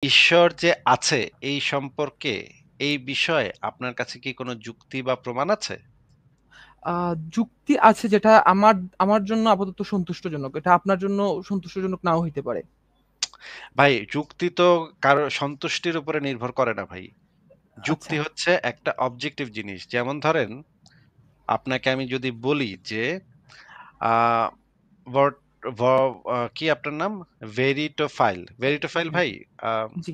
ঈশ্বর যে আছে এই সম্পর্কে, এই বিষয়ে আপনার কাছে কি কোনো যুক্তি বা প্রমাণ আছে? আ যুক্তি আছে যেটা আমার আমার জন্য আপাতত সন্তুষ্টজনক। এটা আপনার জন্য সন্তুষ্টজনক নাও হইতে পারে। ভাই যুক্তি তো কারো সন্তুষ্টির উপরে নির্ভর করে না ভাই। আচ্ছা, যুক্তি হচ্ছে একটা অবজেক্টিভ জিনিস। যেমন ধরেন, আপনাকে আমি যদি বলি যে আ বট ভ কি আপনার নাম? ভেরিটোফাইল। ভেরিটোফাইল জি, ভাই, আ জি।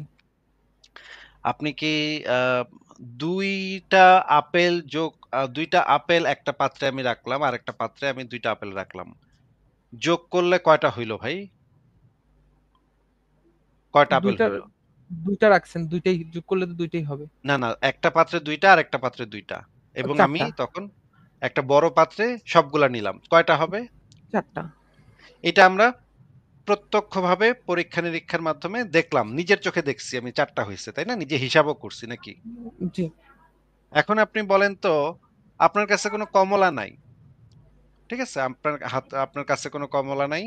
আপনি কি আ ২ টা আপেল ২ টা আপেল একটা পাত্রে আমি রাখলাম, আরেকটা পাত্রে আমি ২ টা আপেল রাখলাম। যোগ করলে কয়টা হইল ভাই? কয়টা ২ আপেল টা হইল? ২ টা রাখছেন। ২ টাই যোগ করলে তো ২ টাই হবে। না, না, একটা পাত্রে ২ টা, আরেকটা পাত্রে ২ টা। এবং ৪ আমি টা, তখন একটা বড় পাত্রে সবগুলা নিলাম। কয়টা হবে? ৪ টা। এটা আমরা প্রত্যক্ষভাবে পরীক্ষা-নিরীক্ষার মাধ্যমে দেখলাম। নিজের চোখে দেখছি আমি ৪ টা হইছে, তাই না? নিজে হিসাবও করছি নাকি? জি। এখন আপনি বলেন তো, আপনার কাছে কোনো কমলা নাই। ঠিক আছে? আপনার কাছে কোনো কমলা নাই।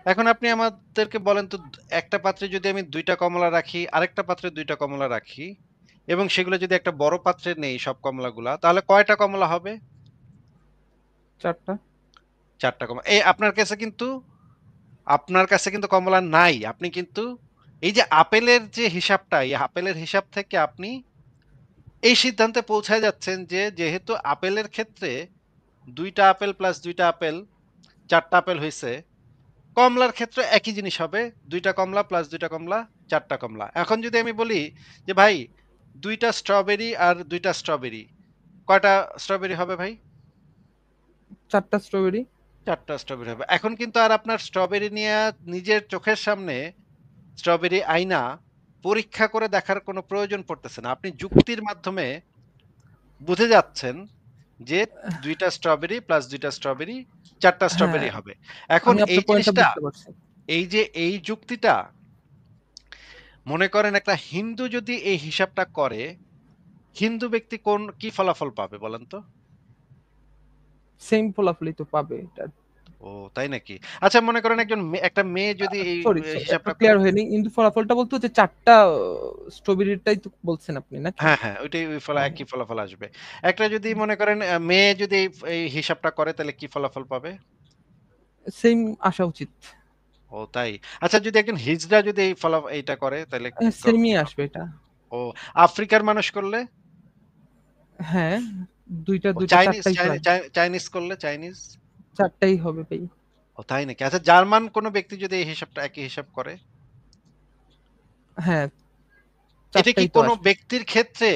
এখন আপনি আমাদেরকে বলেন তো, একটা পাত্রে যদি আমি ২ টা কমলা রাখি, আরেকটা পাত্রে ২ টা কমলা রাখি এবং সেগুলো যদি একটা বড় পাত্রে নেই সব কমলাগুলা, তাহলে কয়টা কমলা হবে? ৪ টা। ৪ টা কমলা। আপনার কাছে কিন্তু কমলা নাই। আপনি কিন্তু এই যে আপেলের যে হিসাবটা, এই আপেলের হিসাব থেকে আপনি এই সিদ্ধান্তে পৌঁছায় যাচ্ছেন যে, যেহেতু আপেলের ক্ষেত্রে ২ টা আপেল প্লাস ২ টা আপেল, ৪ টা আপেল হইছে। কমলার ক্ষেত্রে একই জিনিস হবে। ২ টা কমলা প্লাস ২ টা কমলা, ৪ টা কমলা। এখন যদি আমি বলি যে, ভাই ২ টা স্ট্রবেরি আর ২ টা স্ট্রবেরি, কয়টা স্ট্রবেরি হবে ভাই? ৪ টা স্ট্রবেরি। ৪ টা স্ট্রবেরি হবে। এখন কিন্তু আর আপনার স্ট্রবেরি নিয়া নিজের চোখের সামনে স্ট্রবেরি আইনা পরীক্ষা করে দেখার কোনো প্রয়োজন পড়তেছে না। আপনি যুক্তির মাধ্যমে বুঝে যাচ্ছেন যে ২ টা স্ট্রবেরি প্লাস ২ টা স্ট্রবেরি, ৪ টা হ্যাঁ, স্ট্রবেরি হবে। এখন আমি এই আপনার পয়েন্টটা জিনিসটা, বুঝতে পারছি। এই যে এই যুক্তিটা, মনে করেন একটা হিন্দু যদি এই হিসাবটা করে, হিন্দু ব্যক্তি কি ফলাফল পাবে বলেন তো? সেইম ফলাফলই তো পাবে এটা। ও তাই নাকি? আচ্ছা, মনে করেন একটা মেয়ে যদি এই সরি, একটু হিসাবটা করে। ক্লিয়ার হয়নি। কিন্তু ফলাফলটা বলতে হচ্ছে ৪ টা স্ট্রবেরিটাই তো বলছেন আপনি নাকি? হ্যাঁ, হ্যাঁ, ওইটাই হ্যাঁ, একই ফলাফল আসবে। একটা যদি মনে করেন মেয়ে যদি এই হিসাবটা করে তাহলে কি ফলাফল পাবে? সেইম আসা উচিত। ও তাই। আচ্ছা, যদি একজন হিজড়া যদি এইটা করে তাহলে সেমই কি আসবে হবে? এটা। ও আফ্রিকার মানুষ করলে? হ্যাঁ, ২ টা ও ২ টা ৪ টাই তো আসবে। চাইনিজ করলে চাইনিজ? ৪ টাই হবে ভাই। ও তাই নাকি? আচ্ছা, জার্মান কোন ব্যক্তি যদি এই হিসাবটা একই হিসাব করে? হ্যাঁ, ৪ এটা কি টাই তো কোন আসবে। ব্যক্তির ক্ষেত্রে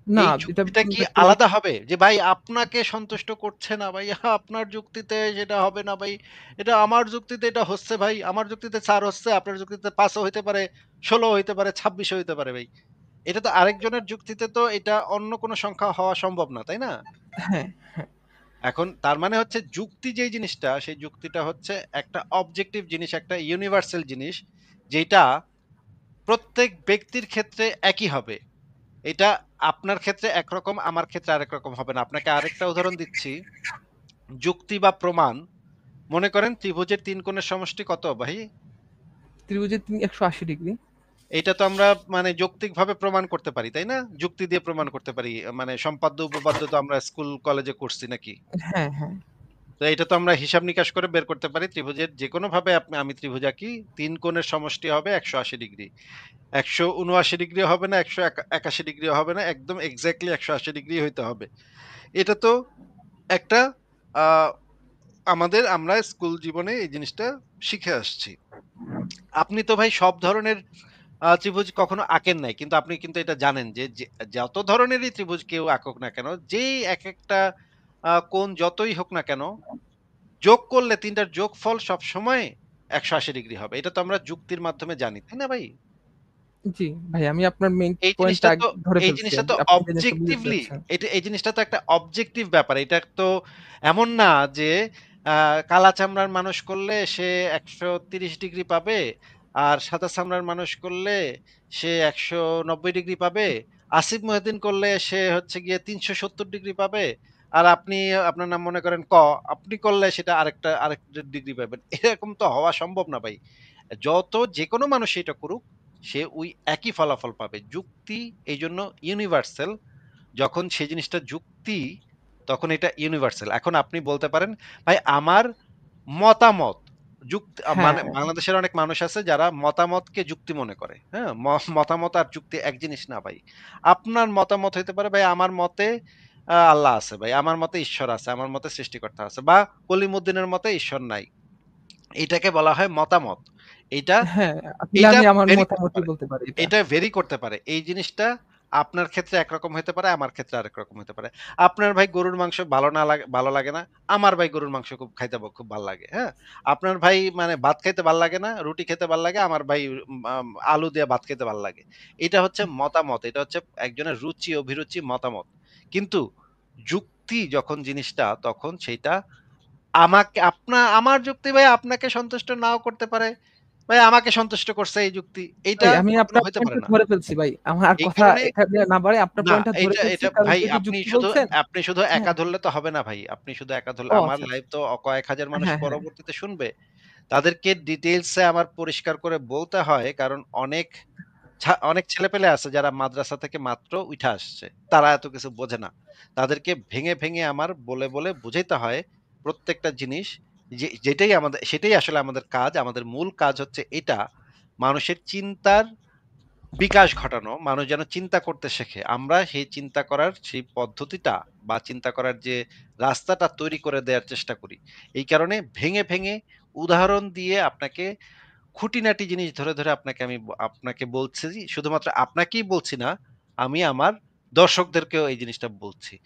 না, এই এটা যুক্তিটা কি ব্যক্তিভেদ। আলাদা হবে? যে ভাই আপনাকে সন্তুষ্ট করছে না ভাই, আপনার যুক্তিতে সেটা হবে না ভাই। এটা আমার যুক্তিতে এটা হচ্ছে ভাই। আমার যুক্তিতে ৪ হচ্ছে, আপনার যুক্তিতে ৫ ও হইতে পারে, ১৬ ও হইতে পারে, ২৬ ও হইতে পারে ভাই। এটা তো আরেকজনের যুক্তিতে তো এটা অন্য কোন সংখ্যা হওয়া সম্ভব না, তাই না? হ্যাঁ, হ্যাঁ। এখন তার মানে হচ্ছে যুক্তি যেই জিনিসটা, সেই যুক্তিটা হচ্ছে একটা অবজেক্টিভ জিনিস, একটা ইউনিভার্সাল জিনিস, যেটা প্রত্যেক ব্যক্তির ক্ষেত্রে একই হবে। এটা আপনার ক্ষেত্রে একরকম, আমার ক্ষেত্রে আরেক রকম হবে না। আপনাকে আরেকটা উদাহরণ দিচ্ছি। যুক্তি বা প্রমাণ, মনে করেন ত্রিভুজের ৩ কোণের সমষ্টি কত ভাই? ত্রিভুজের ১৮০ ডিগ্রি। এইটা তো আমরা মানে যৌক্তিকভাবে প্রমাণ করতে পারি, তাই না? যুক্তি দিয়ে প্রমাণ করতে পারি। মানে সম্পাদ্য উপপাদ্য তো আমরা স্কুল কলেজে করছি নাকি? হ্যাঁ, হ্যাঁ। তো এটা তো আমরা হিসাব নিকাশ করে বের করতে পারি। ত্রিভুজের যেকোনোভাবে আমি ত্রিভুজ আঁকি, ৩ কোণের সমষ্টি হবে ১৮০ ডিগ্রি। ১৭৯ ডিগ্রিও হবে না, ১৮১ ডিগ্রিও হবে না। একদম এক্সাক্টলি ১৮০ ডিগ্রি হইতে হবে। এটা তো একটা আ আমরা স্কুল জীবনে এই জিনিসটা শিখে আসছি। আপনি তো ভাই সব ধরনের ত্রিভুজ কখনো আঁকেন নাই। কিন্তু আপনি কিন্তু এটা জানেন যে যত ধরনেরই ত্রিভুজ কেউ আঁকুক না কেন, যেই একেকটা কোণ যতই হোক না কেন, যোগ করলে ৩ টার যোগফল সবসময় ১৮০ ডিগ্রি হবে। এটা তো আমরা যুক্তির মাধ্যমে জানি। তাই না ভাই? জি, ভাই আমি আপনার মেইন এই পয়েন্টটা জিনিসটা তো ধরে এই ফেলছি জিনিসটা তো আরকি। আপনি জিনিসটা বুঝাতে অবজেক্টিভলি, চাচ্ছেন। এই জিনিসটা তো একটা অবজেক্টিভ ব্যাপার। এটা তো এমন না যে আ কালা চামড়ার মানুষ করলে সে ১৩০ ডিগ্রি পাবে, আর সাদা চামড়ার মানুষ করলে সে ১৯০ ডিগ্রি পাবে। আসিফ মহিউদ্দিন করলে সে হচ্ছে গিয়ে ৩৭০ ডিগ্রি পাবে। আর আপনার নাম মনে করেন আপনি করলে সেটা আরেকটা ডিগ্রি পাবেন। এরকম তো হওয়া সম্ভব না ভাই। যেকোনো মানুষ এটা করুক, সে ওই একই ফলাফল পাবে। যুক্তি এইজন্য ইউনিভার্সাল। যখন সেই জিনিসটা যুক্তি, তখন এটা ইউনিভার্সাল। এখন আপনি বলতে পারেন, "ভাই আমার মতামত।" মানে হ্যাঁ, বাংলাদেশের অনেক মানুষ আছে যারা মতামতকে যুক্তি মনে করে। হ্যাঁ? মতামত আর যুক্তি এক জিনিস না ভাই। আপনার মতামত হইতে পারে, "ভাই আমার মতে আল্লাহ আছে ভাই। আমার মতে ঈশ্বর আছে। আমার মতে সৃষ্টিকর্তা আছে।" বা কলিমুদ্দিনের মতে ঈশ্বর নাই। এটাকে বলা হয় মতামত। এইটা হ্যাঁ, আসলে এইটা আমি আমার ভেরি করতে মতামতই পারে। বলতে পারি এটা। এটা ভেরি করতে পারে। এই জিনিসটা আপনার ক্ষেত্রে একরকম হইতে পারে, আমার ক্ষেত্রে আরেক রকম হইতে পারে। আপনার ভাই গরুর মাংস ভালো লাগে না। আমার ভাই গরুর মাংস খুব খাইতে খুব ভাল লাগে। হ্যাঁ? আপনার ভাই মানে ভাত খাইতে ভাল লাগে না, রুটি খেতে ভাল লাগে। আমার ভাই আলু দিয়ে ভাত খেতে ভাল লাগে। এটা হচ্ছে মতামত। এটা হচ্ছে একজনের রুচি, অভিরুচি, মতামত। কিন্তু যুক্তি যখন জিনিসটা তখন সেইটা আমার যুক্তি ভাই আপনাকে সন্তুষ্ট নাও করতে পারে। ভাই আমাকে সন্তুষ্ট করছে এই যুক্তি। এইটা ভাই আমি কখনো আপনার হইতে পারে পয়েন্টটা না। ধরে ফেলছি ভাই। আমার আর এই কথা কারণে এখানে না বাড়াই আপনার না পয়েন্টটা ধরে এটা ফেলছি। এটা কারণ ভাই যেহেতু যুক্তি বলছেন আপনি শুধু একা হ্যাঁ, ধরলে তো হবে না ভাই। আপনি শুধু একা ধরলে ও আমার আচ্ছা, আচ্ছা। লাইভ তো কয়েক হাজার মানুষ হ্যাঁ, হ্যাঁ। পরবর্তীতে শুনবে। তাদেরকে ডিটেইলস এ আমার পরিষ্কার করে বলতে হয়। কারণ অনেক ছেলেপেলে আছে যারা মাদ্রাসা থেকে মাত্র উইঠা আসছে। তারা এত কিছু বোঝে না। তাদেরকে ভেঙে আমার বলে বুঝাইতে হয় প্রত্যেকটা জিনিস যেটাই সেটাই আসলে আমাদের কাজ। আমাদের মূল কাজ হচ্ছে এটা, মানুষের চিন্তার বিকাশ ঘটানো। মানুষ যেন চিন্তা করতে শেখে। আমরা সেই চিন্তা করার সেই পদ্ধতিটা বা চিন্তা করার যে রাস্তাটা তৈরি করে দেয়ার চেষ্টা করি। এই কারণে ভেঙে উদাহরণ দিয়ে আপনাকে খুঁটিনাটি জিনিস ধরে আপনাকে বলছি, শুধুমাত্র আপনাকেই বলছি না, আমি আমার দর্শকদেরকেও এই জিনিসটা বলছি।